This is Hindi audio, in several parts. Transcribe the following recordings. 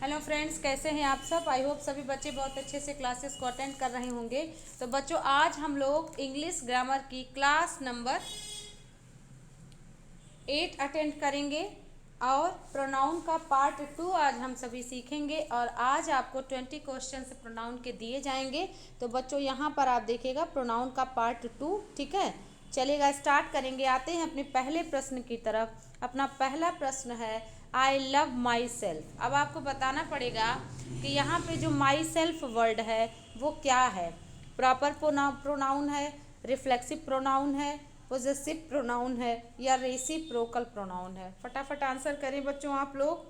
हेलो फ्रेंड्स, कैसे हैं आप सब। आई होप सभी बच्चे बहुत अच्छे से क्लासेस को अटेंड कर रहे होंगे। तो बच्चों, आज हम लोग इंग्लिश ग्रामर की क्लास नंबर 8 अटेंड करेंगे और प्रोनाउन का पार्ट 2 आज हम सभी सीखेंगे। और आज आपको 20 क्वेश्चन प्रोनाउन के दिए जाएंगे। तो बच्चों, यहाँ पर आप देखिएगा प्रोनाउन का पार्ट 2, ठीक है। चलेगा, स्टार्ट करेंगे। आते हैं अपने पहले प्रश्न की तरफ। अपना पहला प्रश्न है आई लव माई सेल्फ। अब आपको बताना पड़ेगा कि यहाँ पे जो माई सेल्फ वर्ड है वो क्या है। प्रॉपर प्रोनाउन है, रिफ्लेक्सिव प्रोनाउन है, पोजेसिव प्रोनाउन है या रेसिप्रोकल प्रोनाउन है। फटाफट आंसर करें बच्चों आप लोग।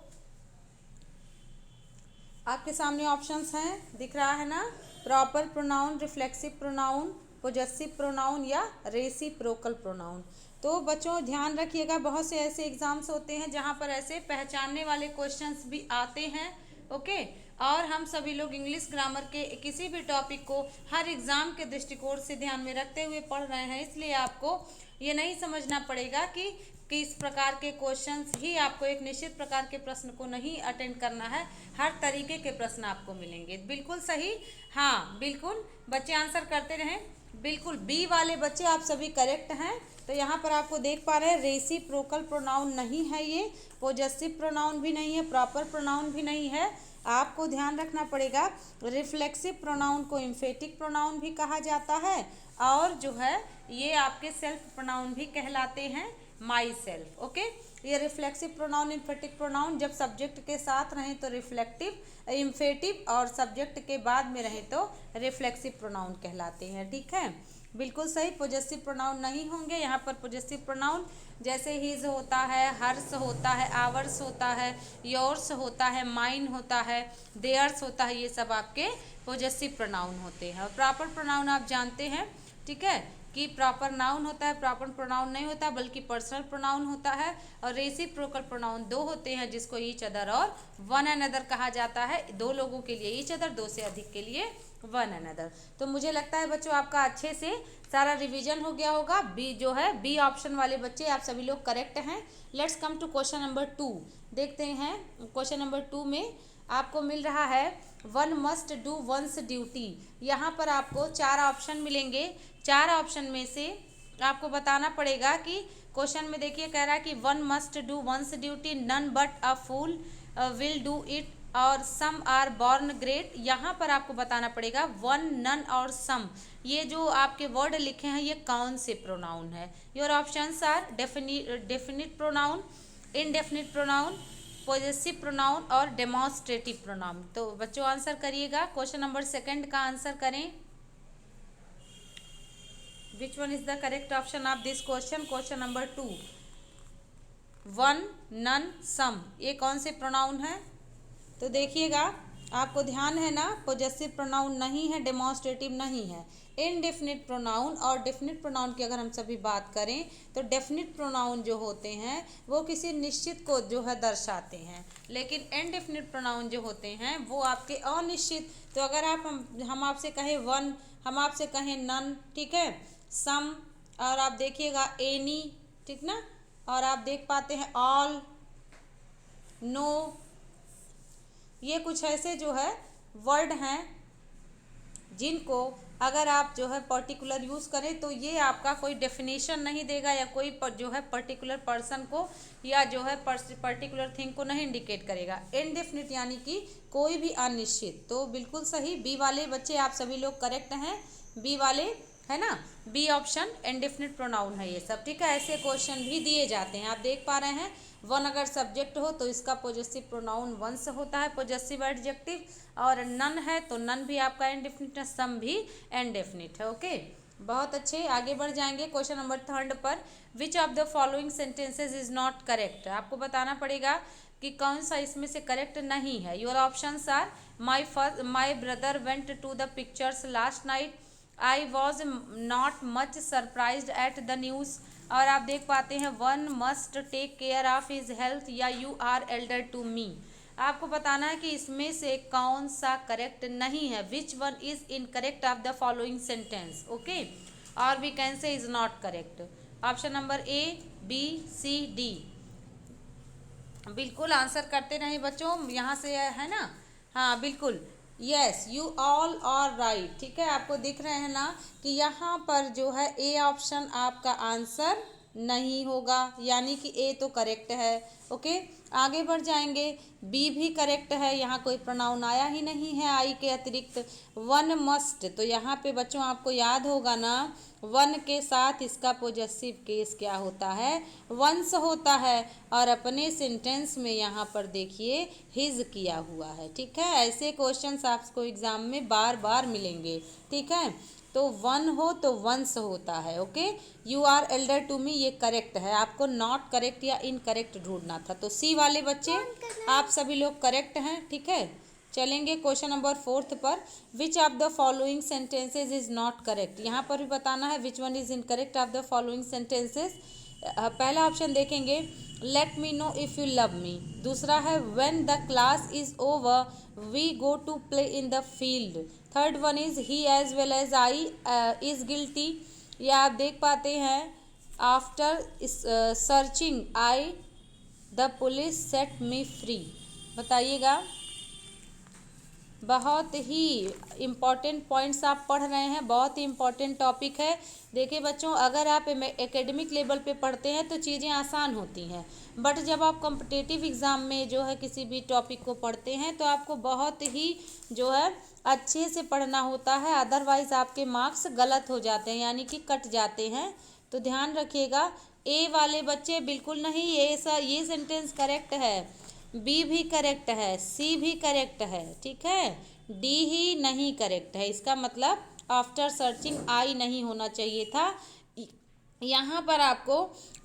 आपके सामने ऑप्शंस हैं, दिख रहा है ना। Proper pronoun, reflexive pronoun, possessive pronoun या रेसिप्रोकल प्रोनाउन। तो बच्चों ध्यान रखिएगा, बहुत से ऐसे एग्जाम्स होते हैं जहाँ पर ऐसे पहचानने वाले क्वेश्चंस भी आते हैं। ओके। और हम सभी लोग इंग्लिश ग्रामर के किसी भी टॉपिक को हर एग्जाम के दृष्टिकोण से ध्यान में रखते हुए पढ़ रहे हैं, इसलिए आपको ये नहीं समझना पड़ेगा कि किस प्रकार के क्वेश्चंस ही आपको एक निश्चित प्रकार के प्रश्न को नहीं अटेंड करना है। हर तरीके के प्रश्न आपको मिलेंगे। बिल्कुल सही, हाँ बिल्कुल बच्चे आंसर करते रहें। बिल्कुल बी वाले बच्चे आप सभी करेक्ट हैं। तो यहाँ पर आपको देख पा रहे हैं रेसिप्रोकल प्रोनाउन नहीं है, ये पोजेसिव प्रोनाउन भी नहीं है, प्रॉपर प्रोनाउन भी नहीं है। आपको ध्यान रखना पड़ेगा, रिफ्लेक्सिव प्रोनाउन को एम्फेटिक प्रोनाउन भी कहा जाता है और जो है ये आपके सेल्फ प्रोनाउन भी कहलाते हैं, माई सेल्फ। ओके। ये रिफ्लेक्सिव प्रोनाउन, एम्फेटिक प्रोनाउन जब सब्जेक्ट के साथ रहें तो रिफ्लेक्टिव, एम्फेटिव और सब्जेक्ट के बाद में रहें तो रिफ्लेक्सिव प्रोनाउन कहलाते हैं, ठीक है। बिल्कुल सही, पोजेसिव प्रोनाउन नहीं होंगे यहाँ पर। पोजेसिव प्रोनाउन जैसे हिज होता है, हर्स होता है, आवर्स होता है, योर्स होता है, माइन होता है, देयर्स होता है, ये सब आपके पोजेसिव प्रोनाउन होते हैं। और प्रॉपर प्रोनाउन आप जानते हैं, ठीक है, कि प्रॉपर नाउन होता है, प्रॉपर प्रोनाउन नहीं होता बल्कि पर्सनल प्रोनाउन होता है। और रेसिप्रोकल प्रोनाउन दो होते हैं जिसको ईच अदर और वन अनदर कहा जाता है। दो लोगों के लिए ईच अदर, दो से अधिक के लिए वन अनदर। तो मुझे लगता है बच्चों आपका अच्छे से सारा रिवीजन हो गया होगा। बी जो है, बी ऑप्शन वाले बच्चे आप सभी लोग करेक्ट हैं। Let's come to question number 2। देखते हैं क्वेश्चन नंबर 2 में आपको मिल रहा है one must do one's duty. यहाँ पर आपको 4 ऑप्शन मिलेंगे। 4 ऑप्शन में से आपको बताना पड़ेगा कि क्वेश्चन में देखिए कह रहा है कि one must do one's duty, none but a fool will do it और सम आर बॉर्न ग्रेट। यहाँ पर आपको बताना पड़ेगा वन, नन और सम, ये जो आपके वर्ड लिखे हैं ये कौन से प्रोनाउन है। Your options are definite pronoun, indefinite pronoun, possessive pronoun और डेमोन्स्ट्रेटिव प्रोनाउन। तो बच्चों आंसर करिएगा। क्वेश्चन नंबर 2 का आंसर करें। Which one is the correct option of this question. Question number 2, one, none, some, ये कौन से प्रोनाउन है। तो देखिएगा, आपको ध्यान है ना, पोजेसिव प्रोनाउन नहीं है, डेमोन्स्ट्रेटिव नहीं है। इनडेफिनिट प्रोनाउन और डेफिनिट प्रोनाउन की अगर हम सभी बात करें तो डेफिनिट प्रोनाउन जो होते हैं वो किसी निश्चित को जो है दर्शाते हैं, लेकिन इनडेफिनिट प्रोनाउन जो होते हैं वो आपके अनिश्चित। तो अगर हम आपसे कहें वन, हम आपसे कहें नन, ठीक है, सम, और आप देखिएगा एनी, ठीक ना, और आप देख पाते हैं ऑल, नो, ये कुछ ऐसे जो है वर्ड हैं जिनको अगर आप जो है पर्टिकुलर यूज़ करें तो ये आपका कोई डेफिनेशन नहीं देगा या कोई जो है पर्टिकुलर पर्सन को या जो है पर्टिकुलर थिंग को नहीं इंडिकेट करेगा। इनडेफिनिट यानी कि कोई भी अनिश्चित। तो बिल्कुल सही, बी वाले बच्चे आप सभी लोग करेक्ट हैं। बी वाले है ना, बी ऑप्शन इनडेफिनिट प्रोनाउन है ये सब, ठीक है। ऐसे क्वेश्चन भी दिए जाते हैं, आप देख पा रहे हैं। वन अगर सब्जेक्ट हो तो इसका पॉजेसिव प्रोनाउन वंस होता है, पॉजेसिव एडजेक्टिव, और नन है तो नन भी आपका इनडेफिनिट है, सम भी इनडेफिनिट है। ओके, बहुत अच्छे, आगे बढ़ जाएंगे क्वेश्चन नंबर 3 पर। Which of the following sentences is not correct. आपको बताना पड़ेगा कि कौन सा इसमें से करेक्ट नहीं है। Your options are my brother went to the pictures last night, I was not much surprised at the news, और आप देख पाते हैं one must take care of his health या you are elder to me. आपको बताना है कि इसमें से कौन सा करेक्ट नहीं है। Which one is incorrect of the following sentence. Okay, और we can say is not correct. Option number A, B, C, D. बिल्कुल आंसर करते रहे बच्चों, यहाँ से है ना। हाँ बिल्कुल, yes you all are right. ठीक है, आपको दिख रहे हैं ना कि यहाँ पर जो है ए ऑप्शन आपका आंसर नहीं होगा, यानी कि ए तो करेक्ट है। ओके, आगे बढ़ जाएंगे। बी भी करेक्ट है, यहाँ कोई प्रोनाउन आया ही नहीं है आई के अतिरिक्त। वन मस्ट, तो यहाँ पे बच्चों आपको याद होगा ना, वन के साथ इसका पोजेसिव केस क्या होता है, वंस होता है। और अपने सेंटेंस में यहाँ पर देखिए हिज किया हुआ है। ठीक है, ऐसे क्वेश्चंस आपको एग्जाम में बार बार मिलेंगे। ठीक है, तो वन हो तो वंस होता है। Okay, you are elder to me ये करेक्ट है, आपको नॉट करेक्ट या इनकरेक्ट ढूंढना था। तो सी वाले बच्चे आप सभी लोग करेक्ट हैं। ठीक है, चलेंगे क्वेश्चन नंबर 4 पर। Which of the following sentences is not correct, यहाँ पर भी बताना है which one is incorrect of the following sentences. पहला ऑप्शन देखेंगे, let me know if you love me. दूसरा है when the class is over we go to play in the field. Third one is he as well as I is guilty. या आप देख पाते हैं after searching I the police set me free. बताइएगा, बहुत ही इम्पॉर्टेंट पॉइंट्स आप पढ़ रहे हैं, बहुत ही इम्पॉर्टेंट टॉपिक है। देखिए बच्चों, अगर आप एकेडमिक लेवल पे पढ़ते हैं तो चीज़ें आसान होती हैं, बट जब आप कॉम्पिटिटिव एग्ज़ाम में जो है किसी भी टॉपिक को पढ़ते हैं तो आपको बहुत ही जो है अच्छे से पढ़ना होता है, अदरवाइज़ आपके मार्क्स गलत हो जाते हैं, यानी कि कट जाते हैं। तो ध्यान रखिएगा, ए वाले बच्चे बिल्कुल नहीं, ये सेंटेंस करेक्ट है। बी भी करेक्ट है, सी भी करेक्ट है। ठीक है, डी ही नहीं करेक्ट है, इसका मतलब आफ्टर सर्चिंग आई नहीं होना चाहिए था। यहाँ पर आपको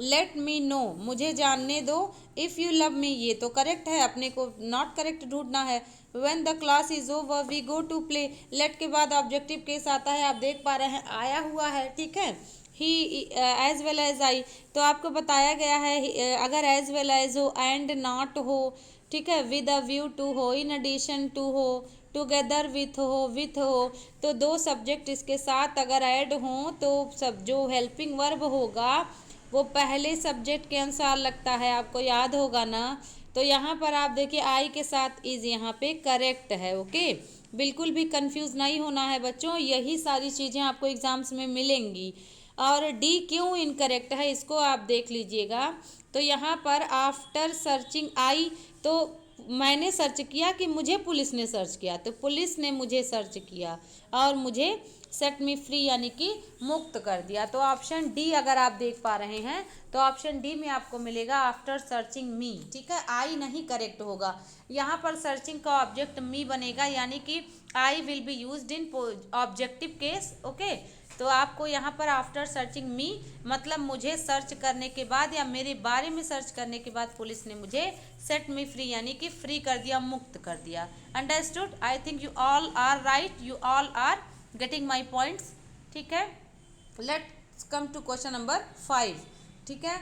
लेट मी नो मुझे जानने दो, इफ़ यू लव मी ये तो करेक्ट है, अपने को नॉट करेक्ट ढूंढना है। When the class is over we go to play, let के बाद ऑब्जेक्टिव केस आता है, आप देख पा रहे हैं आया हुआ है। ठीक है, ही एज वेल एज आई, तो आपको बताया गया है अगर एज वेल एज हो, एंड नॉट हो, ठीक है, विद अ व्यू टू हो, इन एडिशन टू हो, टुगेदर विथ हो, तो दो सब्जेक्ट इसके साथ अगर ऐड हों तो सब जो हेल्पिंग वर्ब होगा वो पहले सब्जेक्ट के अनुसार लगता है, आपको याद होगा ना। तो यहाँ पर आप देखिए आई के साथ इज यहाँ पे करेक्ट है। ओके, बिल्कुल भी कंफ्यूज नहीं होना है बच्चों, यही सारी चीज़ें आपको एग्जाम्स में मिलेंगी। और डी क्यों इनकरेक्ट है इसको आप देख लीजिएगा। तो यहाँ पर आफ्टर सर्चिंग आई, तो मैंने सर्च किया कि मुझे पुलिस ने सर्च किया, तो पुलिस ने मुझे सर्च किया और मुझे सेट मी फ्री यानी कि मुक्त कर दिया। तो ऑप्शन डी अगर आप देख पा रहे हैं तो ऑप्शन डी में आपको मिलेगा आफ्टर सर्चिंग मी। ठीक है, आई नहीं करेक्ट होगा, यहाँ पर सर्चिंग का ऑब्जेक्ट मी बनेगा, यानी कि I will be used in objective case. Okay, तो आपको यहाँ पर आफ्टर सर्चिंग मी मतलब मुझे सर्च करने के बाद या मेरे बारे में सर्च करने के बाद पुलिस ने मुझे सेट मी फ्री यानी कि फ्री कर दिया, मुक्त कर दिया। Understood? I think you all are right, you all are getting my points. ठीक है, let's come to question number 5। ठीक है,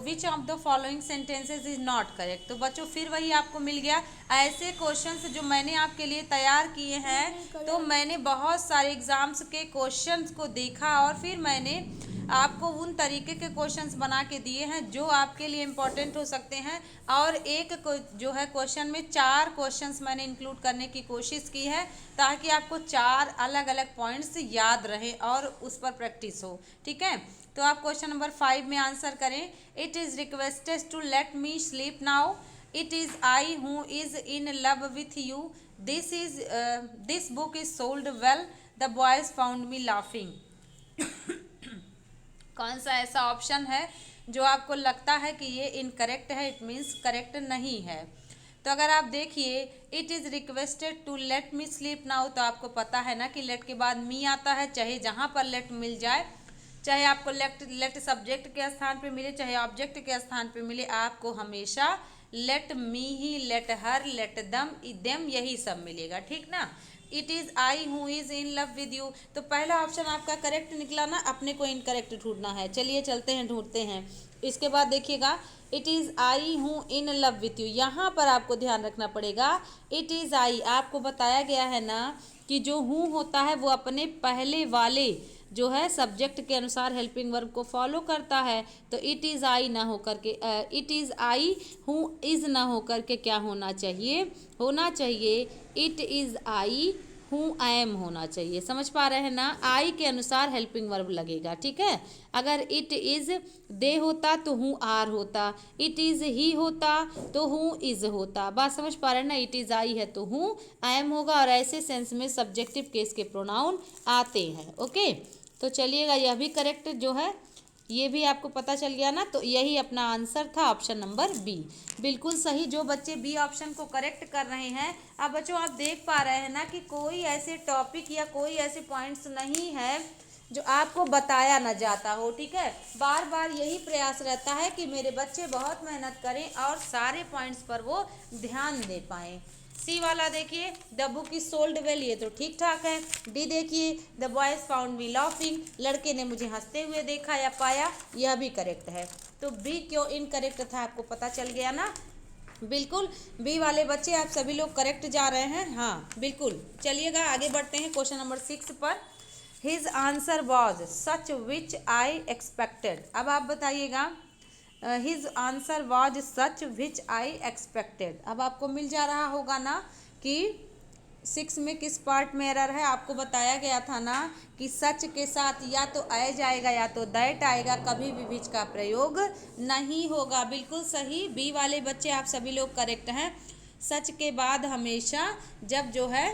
which of the following sentences is not correct. तो बच्चों फिर वही आपको मिल गया, ऐसे क्वेश्चंस जो मैंने आपके लिए तैयार किए हैं। तो मैंने बहुत सारे एग्जाम्स के क्वेश्चंस को देखा और फिर मैंने आपको उन तरीके के क्वेश्चंस बना के दिए हैं जो आपके लिए इम्पोर्टेंट हो सकते हैं। और एक जो है क्वेश्चन में 4 क्वेश्चंस मैंने इंक्लूड करने की कोशिश की है ताकि आपको 4 अलग अलग पॉइंट्स याद रहें और उस पर प्रैक्टिस हो। ठीक है, तो आप क्वेश्चन नंबर 5 में आंसर करें। It is requested to let me sleep now, it is I who is in love with you, this book is sold well, the boys found me laughing. कौन सा ऐसा ऑप्शन है जो आपको लगता है कि ये इनकरेक्ट है, इट मीन्स करेक्ट नहीं है। तो अगर आप देखिए it is requested to let me sleep now, तो आपको पता है ना कि लेट के बाद मी आता है, चाहे जहाँ पर लेट मिल जाए, चाहे आपको लेट सब्जेक्ट के स्थान पे मिले चाहे ऑब्जेक्ट के स्थान पे मिले, आपको हमेशा लेट मी ही, लेट हर, लेट देम यही सब मिलेगा। ठीक ना, it is I who is in love with you, तो पहला ऑप्शन आपका करेक्ट निकला ना, अपने को इनकरेक्ट ढूंढना है। चलिए चलते हैं ढूंढते हैं। इसके बाद देखिएगा इट इज़ आई हूँ इन लव विथ यू, यहाँ पर आपको ध्यान रखना पड़ेगा। इट इज़ आई आपको बताया गया है ना कि जो हूँ होता है वो अपने पहले वाले जो है सब्जेक्ट के अनुसार हेल्पिंग वर्ब को फॉलो करता है। तो इट इज़ आई ना होकर के इट इज़ आई हूँ इज़ ना होकर के क्या होना चाहिए इट इज़ आई हूँ आई एम होना चाहिए। समझ पा रहे हैं ना, आई के अनुसार हेल्पिंग वर्ब लगेगा, ठीक है। अगर इट इज़ दे होता तो हूँ आर होता, इट इज़ ही होता तो हूँ इज़ होता। बात समझ पा रहे हैं ना, इट इज़ आई है तो हूँ आई एम होगा, और ऐसे सेंस में सब्जेक्टिव केस के प्रोनाउन आते हैं। ओके, तो चलिएगा, यह भी करेक्ट जो है, ये भी आपको पता चल गया ना। तो यही अपना आंसर था, ऑप्शन नंबर बी बिल्कुल सही। जो बच्चे बी ऑप्शन को करेक्ट कर रहे हैं, अब बच्चों आप देख पा रहे हैं ना कि कोई ऐसे टॉपिक या कोई ऐसे पॉइंट्स नहीं है जो आपको बताया न जाता हो, ठीक है। बार बार यही प्रयास रहता है कि मेरे बच्चे बहुत मेहनत करें और सारे पॉइंट्स पर वो ध्यान दे पाएँ। सी वाला देखिए, the book is sold well, ये तो ठीक ठाक है। डी देखिए, the boys found me laughing, लड़के ने मुझे हंसते हुए देखा या पाया, यह भी करेक्ट है। तो बी क्यों इनकरेक्ट था आपको पता चल गया ना। बिल्कुल, बी वाले बच्चे आप सभी लोग करेक्ट जा रहे हैं, हाँ बिल्कुल। चलिएगा आगे बढ़ते हैं क्वेश्चन नंबर 6 पर। His answer was such which I expected. अब आप बताइएगा, his answer was such which I expected. अब आपको मिल जा रहा होगा ना कि 6 में किस पार्ट में एरर है। आपको बताया गया था ना कि सच के साथ या तो आए जाएगा या तो दैट आएगा, कभी भी विच का प्रयोग नहीं होगा। बिल्कुल सही, बी वाले बच्चे आप सभी लोग करेक्ट हैं। सच के बाद हमेशा जब जो है,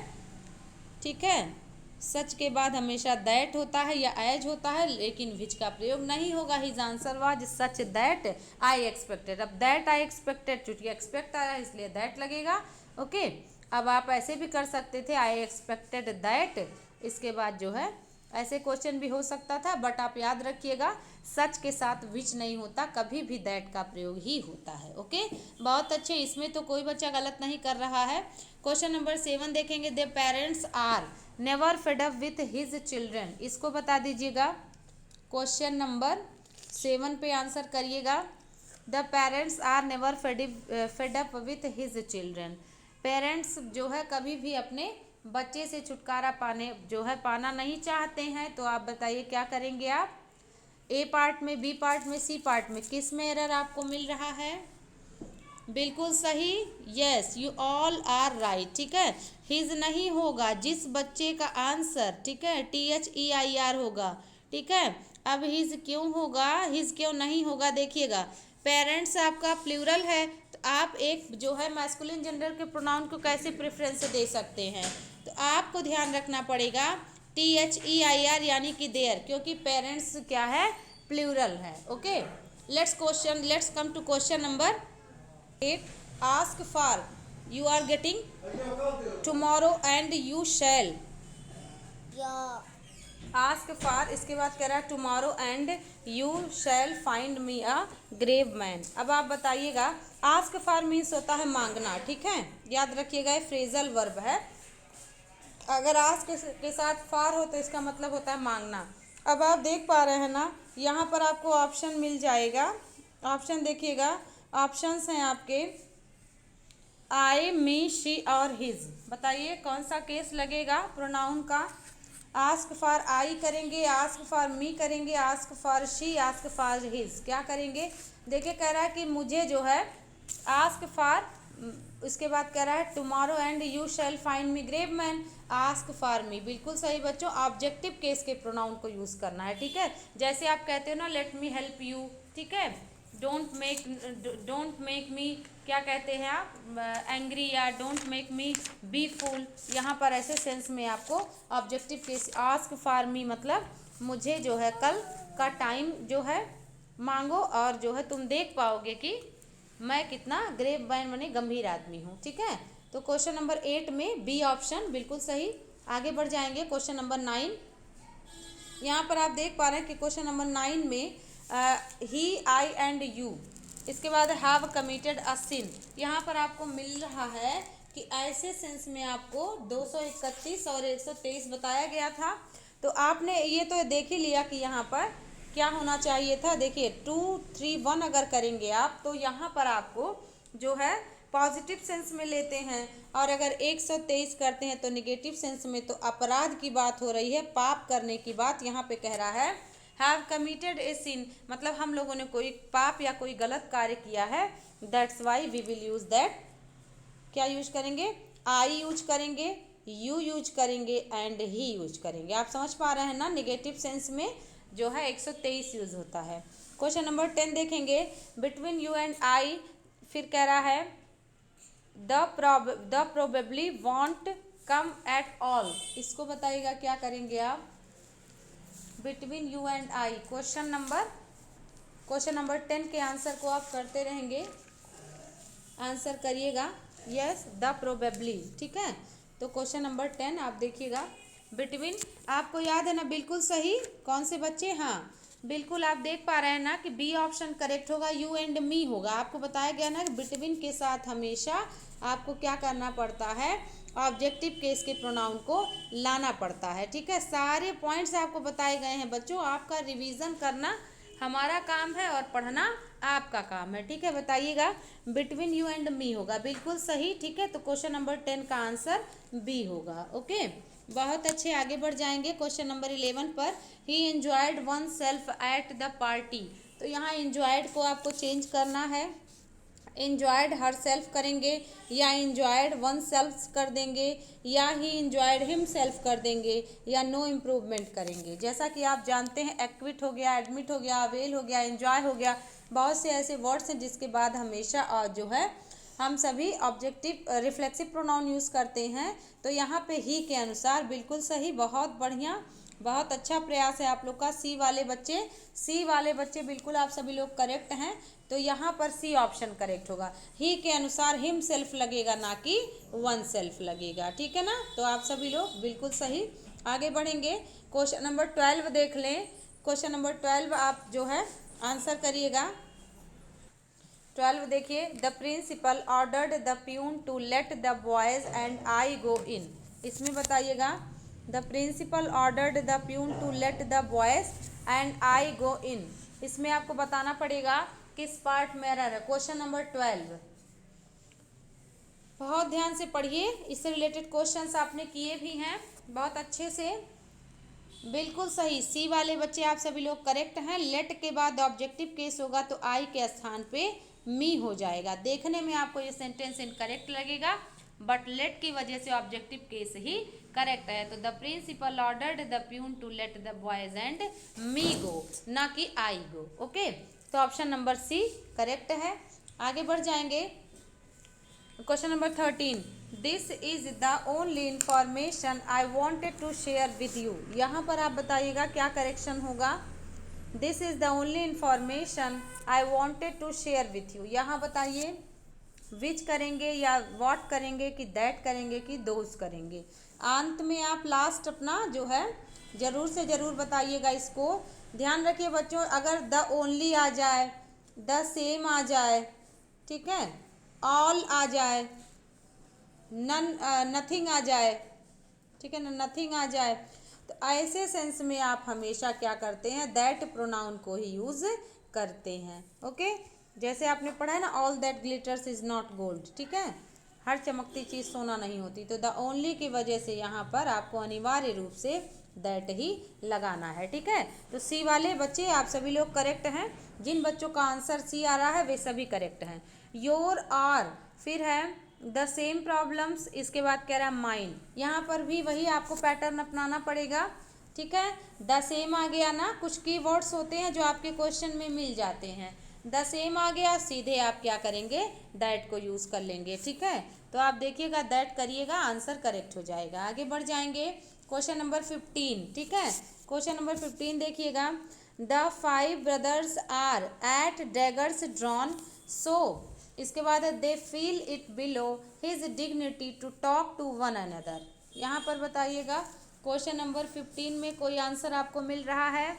ठीक है, सच के बाद हमेशा दैट होता है या एज होता है, लेकिन विच का प्रयोग नहीं होगा। His answer was such that I expected. अब दैट आई एक्सपेक्टेड, चूंकि एक्सपेक्ट आया है इसलिए दैट लगेगा। ओके, अब आप ऐसे भी कर सकते थे, आई एक्सपेक्टेड दैट, इसके बाद जो है ऐसे क्वेश्चन भी हो सकता था, बट आप याद रखिएगा सच के साथ विच नहीं होता, कभी भी दैट का प्रयोग ही होता है। ओके, बहुत अच्छे, इसमें तो कोई बच्चा गलत नहीं कर रहा है। क्वेश्चन नंबर 7 देखेंगे, the parents are never fed up with his children, इसको बता दीजिएगा। क्वेश्चन नंबर 7 पे आंसर करिएगा। The parents are never fed up with his children. Parents जो है कभी भी अपने बच्चे से छुटकारा पाना नहीं चाहते हैं। तो आप बताइए क्या करेंगे आप। ए पार्ट में, बी पार्ट में, सी पार्ट में, किस में एरर आपको मिल रहा है। बिल्कुल सही, yes you all are right, ठीक है। हिज नहीं होगा, जिस बच्चे का आंसर, ठीक है, THEIR होगा, ठीक है। अब हिज क्यों होगा, हिज क्यों नहीं होगा, देखिएगा पेरेंट्स आपका प्लूरल है, तो आप एक जो है मैस्कुलिन जेंडर के प्रोनाउन को कैसे प्रेफरेंस दे सकते हैं। तो आपको ध्यान रखना पड़ेगा THEIR यानी कि देयर, क्योंकि पेरेंट्स क्या है, प्लूरल है। Okay, let's come to question number 8. Ask for, you are getting tomorrow and you shall, ask for, इसके बाद कह रहा है tomorrow and you shall find me a grave man. अब आप बताइएगा, आस्क फॉर मीन्स होता है मांगना, ठीक है, याद रखिएगा ये फ्रेजल वर्ब है। अगर आस्क के साथ फॉर हो तो इसका मतलब होता है मांगना। अब आप देख पा रहे हैं ना, यहाँ पर आपको ऑप्शन मिल जाएगा। ऑप्शन देखिएगा, ऑप्शंस हैं आपके आई, मी, शी और हिज। बताइए कौन सा केस लगेगा प्रोनाउन का। आस्क फॉर आई करेंगे, आस्क फॉर मी करेंगे, ask for she, ask for his, क्या करेंगे। देखिए कह रहा है कि मुझे जो है आस्क फॉर, उसके बाद कह रहा है tomorrow and you shall find me grave man, ask for me. बिल्कुल सही बच्चों, ऑब्जेक्टिव केस के प्रोनाउन को यूज़ करना है, ठीक है। जैसे आप कहते हो ना, लेट मी हेल्प यू, ठीक है, डोंट मेक मी, क्या कहते हैं आप, एंग्री, या don't make me B full. यहाँ पर ऐसे सेंस में आपको ऑब्जेक्टिव केस, आस्क फॉर मी मतलब मुझे जो है कल का टाइम जो है मांगो, और जो है तुम देख पाओगे कि मैं कितना ग्रेव मैन बने गंभीर आदमी हूँ, ठीक है। तो क्वेश्चन नंबर 8 में बी ऑप्शन बिल्कुल सही। आगे बढ़ जाएंगे क्वेश्चन नंबर 9। यहाँ पर आप देख पा रहे हैं कि क्वेश्चन नंबर 9 में ही, आई एंड यू, इसके बाद हैव कमिटेड अ सिन। यहाँ पर आपको मिल रहा है कि ऐसे सेंस में आपको 231 और 123 बताया गया था। तो आपने ये तो देख ही लिया कि यहाँ पर क्या होना चाहिए था। देखिए 2, 3, 1 अगर करेंगे आप, तो यहाँ पर आपको जो है पॉजिटिव सेंस में लेते हैं, और अगर 123 करते हैं तो निगेटिव सेंस में, तो अपराध की बात हो रही है, पाप करने की बात यहाँ पे कह रहा है। हैव कमिटेड ए सिन, मतलब हम लोगों ने कोई पाप या कोई गलत कार्य किया है। That's why we will use that, क्या यूज करेंगे, आई यूज करेंगे, यू यूज करेंगे एंड ही यूज करेंगे। आप समझ पा रहे हैं ना, निगेटिव सेंस में जो है 123 यूज होता है। क्वेश्चन नंबर 10 देखेंगे, बिटवीन यू एंड आई, फिर कह रहा है the probably want come at all, इसको बताइएगा क्या करेंगे आप। Between you and I, question number 10 के आंसर को आप करते रहेंगे, आंसर करिएगा यस द प्रोबेबली, ठीक है। तो क्वेश्चन नंबर 10 आप देखिएगा, बिटवीन, आपको याद है ना, बिल्कुल सही। कौन से बच्चे, हाँ बिल्कुल आप देख पा रहे हैं ना कि बी ऑप्शन करेक्ट होगा, यू एंड मी होगा। आपको बताया गया ना कि बिटवीन के साथ हमेशा आपको क्या करना पड़ता है, ऑब्जेक्टिव केस के प्रोनाउन को लाना पड़ता है, ठीक है। सारे पॉइंट्स आपको बताए गए हैं बच्चों, आपका रिवीजन करना हमारा काम है और पढ़ना आपका काम है, ठीक है। बताइएगा, बिटवीन यू एंड मी होगा, बिल्कुल सही, ठीक है। तो क्वेश्चन नंबर 10 का आंसर बी होगा, ओके। बहुत अच्छे, आगे बढ़ जाएंगे क्वेश्चन नंबर 11 पर। ही enjoyed one self at the party, तो यहाँ एंजॉयड को आपको चेंज करना है, enjoyed herself करेंगे, या enjoyed oneself कर देंगे, या ही enjoyed himself कर देंगे, या no improvement करेंगे। जैसा कि आप जानते हैं, एक्विट हो गया, एडमिट हो गया, अवेल हो गया, enjoy हो गया, बहुत से ऐसे वर्ड्स हैं जिसके बाद हमेशा जो है हम सभी ऑब्जेक्टिव रिफ्लेक्सिव प्रोनाउन यूज़ करते हैं। तो यहाँ पे ही के अनुसार बिल्कुल सही, बहुत बढ़िया, बहुत अच्छा प्रयास है आप लोग का। सी वाले बच्चे बिल्कुल आप सभी लोग करेक्ट हैं। तो यहाँ पर सी ऑप्शन करेक्ट होगा, ही के अनुसार हिम सेल्फ लगेगा, ना कि वन सेल्फ लगेगा, ठीक है ना। तो आप सभी लोग बिल्कुल सही। आगे बढ़ेंगे, क्वेश्चन नंबर 12 देख लें। क्वेश्चन नंबर 12 आप जो है आंसर करिएगा। 12 देखिए, the principal ordered the peon to let the boys and I go in, इसमें बताइएगा, the principal ordered the peon to let the boys and I go in, इसमें आपको बताना पड़ेगा किस पार्ट में एरर है। क्वेश्चन नंबर 12 बहुत ध्यान से पढ़िए, इससे रिलेटेड क्वेश्चंस आपने किए भी हैं बहुत अच्छे से, बिल्कुल सही। सी वाले बच्चे आप सभी लोग करेक्ट हैं। लेट के बाद ऑब्जेक्टिव केस होगा तो आई के स्थान पे मी हो जाएगा। देखने में आपको ये सेंटेंस इनकरेक्ट लगेगा, बट लेट की वजह से ऑब्जेक्टिव केस ही करेक्ट है। तो the principal ordered the peon to let the boys and me go, ना कि आई गो, ओके। तो ऑप्शन नंबर सी करेक्ट है। आगे बढ़ जाएंगे, question number 13, this is the only information I wanted to share with you, यहाँ पर आप बताइएगा क्या करेक्शन होगा। This is the only information I wanted to share with you, यहाँ बताइए विच करेंगे या वॉट करेंगे कि दैट करेंगे कि दोज करेंगे। अंत में आप लास्ट अपना जो है ज़रूर से ज़रूर बताइएगा। इसको ध्यान रखिए बच्चों, अगर द ओनली आ जाए, द सेम आ जाए, ठीक है, ऑल आ जाए, नन नथिंग आ जाए, ठीक है ना, नथिंग आ जाए, तो ऐसे सेंस में आप हमेशा क्या करते हैं, दैट प्रोनाउन को ही यूज़ करते हैं, ओके। जैसे आपने पढ़ा है ना, all that glitters is not gold, ठीक है, हर चमकती चीज़ सोना नहीं होती। तो द ओनली की वजह से यहाँ पर आपको अनिवार्य रूप से दैट ही लगाना है, ठीक है। तो सी वाले बच्चे आप सभी लोग करेक्ट हैं। जिन बच्चों का आंसर सी आ रहा है वे सभी करेक्ट हैं। योर आर, फिर है द सेम प्रॉब्लम्स, इसके बाद कह रहा है माइन, यहाँ पर भी वही आपको पैटर्न अपनाना पड़ेगा, ठीक है। द सेम आ गया ना, कुछ कीवर्ड्स होते हैं जो आपके क्वेश्चन में मिल जाते हैं। द सेम आ गया, सीधे आप क्या करेंगे, दैट को यूज़ कर लेंगे, ठीक है। तो आप देखिएगा दैट करिएगा, आंसर करेक्ट हो जाएगा। आगे बढ़ जाएंगे, क्वेश्चन नंबर 15, ठीक है। क्वेश्चन नंबर 15 देखिएगा, the 5 brothers are at daggers drawn, so इसके बाद they feel it below his dignity to talk to one another, यहाँ पर बताइएगा क्वेश्चन नंबर 15 में कोई आंसर आपको मिल रहा है।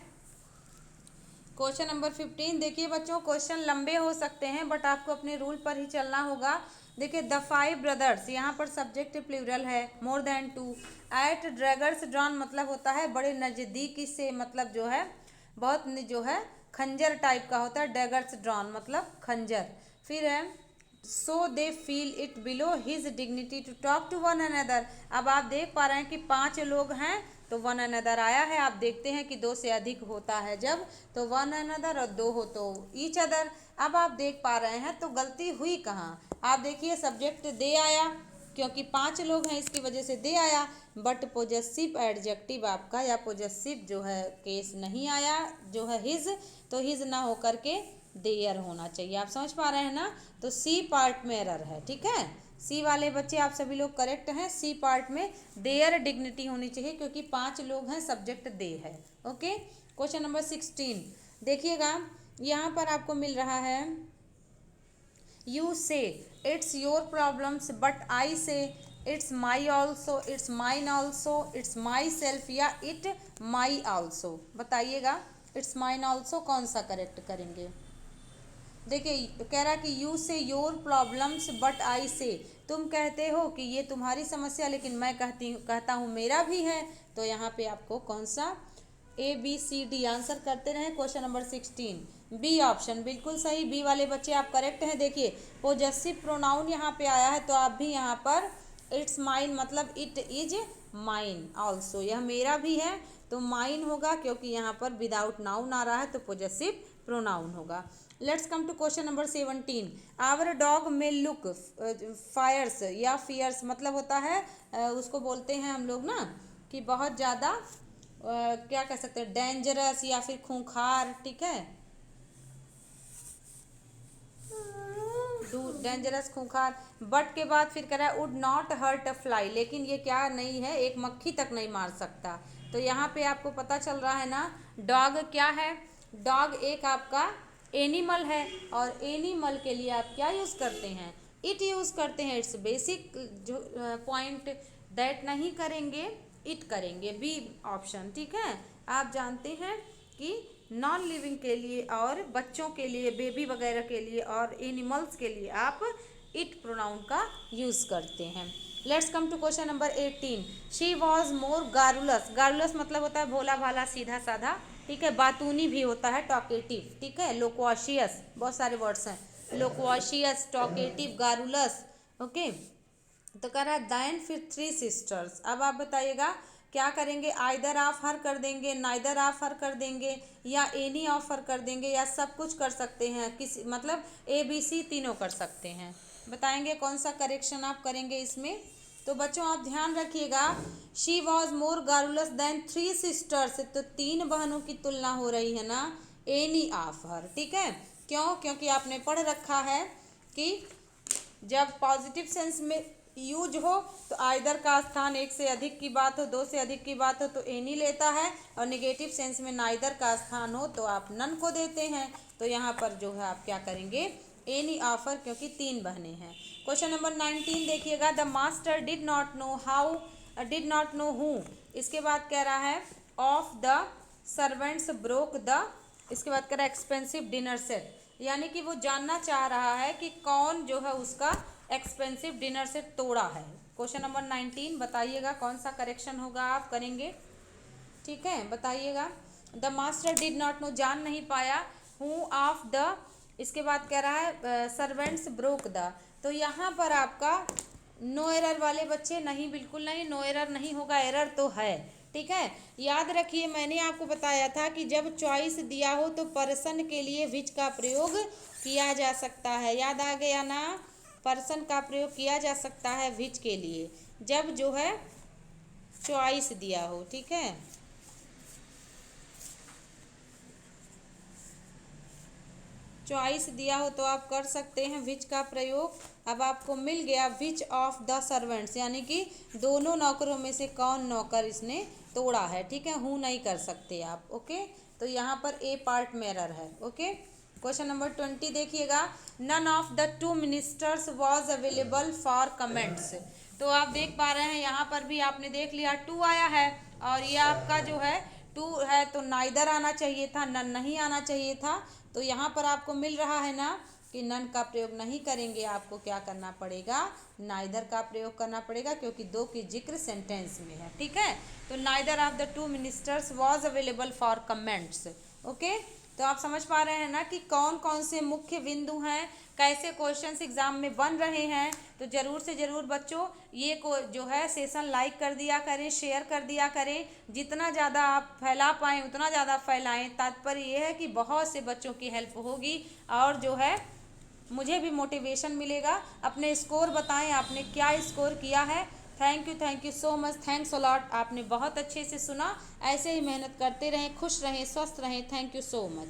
क्वेश्चन नंबर 15 देखिए बच्चों, क्वेश्चन लंबे हो सकते हैं बट आपको अपने रूल पर ही चलना होगा। देखिए, द 5 ब्रदर्स, यहाँ पर सब्जेक्ट प्लूरल है, more than 2, eight draggers drawn मतलब होता है बड़े नज़दीकी से, मतलब जो है बहुत जो है खंजर टाइप का होता है, डैगर्स ड्रॉन मतलब खंजर। फिर है so they feel it below his dignity to talk to one another. अब आप देख पा रहे हैं कि 5 लोग हैं तो वन अनदर आया है। आप देखते हैं कि 2 से अधिक होता है जब तो वन अनदर, और 2 हो तो ईच अदर। अब आप देख पा रहे हैं तो गलती हुई कहाँ। आप देखिए सब्जेक्ट दे आया, क्योंकि 5 लोग हैं इसकी वजह से दे आया, बट पोजेसिव एडजेक्टिव आपका या पोजेसिव जो है केस नहीं आया, जो है हिज, तो हिज ना होकर के देयर होना चाहिए। आप समझ पा रहे हैं ना। तो सी पार्ट में एरर है, ठीक है। सी वाले बच्चे आप सभी लोग करेक्ट हैं। सी पार्ट में देयर डिग्निटी होनी चाहिए, क्योंकि 5 लोग हैं, सब्जेक्ट दे है। ओके, क्वेश्चन नंबर 16 देखिएगा। यहाँ पर आपको मिल रहा है you say it's your problems but I say it's my also, it's mine also, it's myself या इट माई ऑल्सो। बताइएगा इट्स माइन ऑल्सो कौन सा करेक्ट करेंगे। देखिए कह रहा कि यू से योर प्रॉब्लम्स बट आई से, तुम कहते हो कि ये तुम्हारी समस्या, लेकिन मैं कहता हूँ मेरा भी है। तो यहाँ पे आपको कौन सा A B C D answer करते रहे। क्वेश्चन नंबर 16 बी ऑप्शन बिल्कुल सही। बी वाले बच्चे आप करेक्ट हैं। देखिए पोजेसिव प्रोनाउन यहाँ पे आया है, तो आप भी यहाँ पर इट्स माइन मतलब इट इज माइन ऑल्सो, यह मेरा भी है तो माइन होगा, क्योंकि यहाँ पर विदाउट नाउन आ रहा है तो पोजेसिव प्रोनाउन होगा। Let's come to question number 17 our dog may look fires या फियर्स मतलब होता है उसको बोलते हैं हम लोग ना कि बहुत ज़्यादा क्या कह सकते हैं, डेंजरस या फिर खूंखार, ठीक है। डेंजरस खूंखार, बट के बाद फिर कह रहा है would not hurt a fly, लेकिन ये क्या नहीं है, एक मक्खी तक नहीं मार सकता। तो यहाँ पे आपको पता चल रहा है ना डॉग क्या है। डॉग एक आपका एनिमल है, और एनिमल के लिए आप क्या यूज़ करते हैं, इट यूज़ करते हैं। इट्स बेसिक जो पॉइंट दैट नहीं करेंगे, इट करेंगे, बी ऑप्शन, ठीक है। आप जानते हैं कि नॉन लिविंग के लिए और बच्चों के लिए, बेबी वगैरह के लिए और एनिमल्स के लिए आप इट प्रोनाउन का यूज़ करते हैं। Let's come to question number 18 she was more garrulous. Garrulous मतलब होता है भोला भाला सीधा साधा, ठीक है। बातूनी भी होता है टॉकेटिव, ठीक है। लोक्वाशियस, बहुत सारे वर्ड्स हैं, लोक्वाशियस, टॉकेटिव, गारुलस, ओके। तो कह रहा है दैन फिर 3 सिस्टर्स। अब आप बताइएगा क्या करेंगे, आइदर ऑफ हर कर देंगे, नाइदर ऑफ हर कर देंगे, या एनी ऑफ हर कर देंगे, या सब कुछ कर सकते हैं, किसी मतलब ए बी सी तीनों कर सकते हैं। बताएंगे कौन सा करेक्शन आप करेंगे इसमें। तो बच्चों आप ध्यान रखिएगा, she was more garrulous than 3 sisters, तो 3 बहनों की तुलना हो रही है ना एनी ऑफ हर, ठीक है। क्यों, क्योंकि आपने पढ़ रखा है कि जब पॉजिटिव सेंस में यूज हो तो आइदर का स्थान एक से अधिक की बात हो, 2 से अधिक की बात हो तो एनी लेता है, और नेगेटिव सेंस में नाइदर का स्थान हो तो आप नन को देते हैं। तो यहाँ पर जो है आप क्या करेंगे, एनी ऑफर, क्योंकि 3 बहनें हैं। क्वेश्चन नंबर 19 देखिएगा the master did not know how, did not know who, इसके बाद कह रहा है of the servants broke the, इसके बाद कह रहा है एक्सपेंसिव डिनर सेट, यानी कि वो जानना चाह रहा है कि कौन जो है उसका एक्सपेंसिव डिनर सेट तोड़ा है। क्वेश्चन नंबर 19 बताइएगा कौन सा करेक्शन होगा, आप करेंगे, ठीक है। बताइएगा the master did not know, जान नहीं पाया, हु ऑफ द, इसके बाद कह रहा है सर्वेंट्स ब्रोक द। तो यहाँ पर आपका नो एरर वाले बच्चे नहीं, बिल्कुल नहीं, नो एरर नहीं होगा, एरर तो है, ठीक है। याद रखिए मैंने आपको बताया था कि जब चॉइस दिया हो तो पर्सन के लिए विच का प्रयोग किया जा सकता है, याद आ गया ना। पर्सन का प्रयोग किया जा सकता है विच के लिए जब जो है चॉइस दिया हो, ठीक है। चॉइस दिया हो तो आप कर सकते हैं विच का प्रयोग। अब आपको मिल गया विच ऑफ द सर्वेंट्स, यानी कि दोनों नौकरों में से कौन नौकर इसने तोड़ा है, ठीक है। हूँ नहीं कर सकते आप, ओके। तो यहाँ पर ए पार्ट में एरर है, ओके। क्वेश्चन नंबर 20 देखिएगा none of the 2 ministers was available for comments. तो आप देख पा रहे हैं यहाँ पर भी आपने देख लिया 2 आया है, और ये आपका जो है 2 है तो नाइदर आना चाहिए था, नन नहीं आना चाहिए था। तो यहाँ पर आपको मिल रहा है ना कि नन का प्रयोग नहीं करेंगे, आपको क्या करना पड़ेगा, नाइदर का प्रयोग करना पड़ेगा, क्योंकि 2 की जिक्र सेंटेंस में है, ठीक है। तो neither of the 2 ministers was available for comments, okay. तो आप समझ पा रहे हैं ना कि कौन कौन से मुख्य बिंदु हैं, कैसे क्वेश्चंस एग्जाम में बन रहे हैं। तो ज़रूर से ज़रूर बच्चों ये को जो है सेशन लाइक कर दिया करें, शेयर कर दिया करें। जितना ज़्यादा आप फैला पाएँ उतना ज़्यादा फैलाएं। तात्पर्य ये है कि बहुत से बच्चों की हेल्प होगी और जो है मुझे भी मोटिवेशन मिलेगा। अपने स्कोर बताएं, आपने क्या स्कोर किया है। Thank you so much, thanks a lot. आपने बहुत अच्छे से सुना। ऐसे ही मेहनत करते रहें, खुश रहें, स्वस्थ रहें। Thank you so much.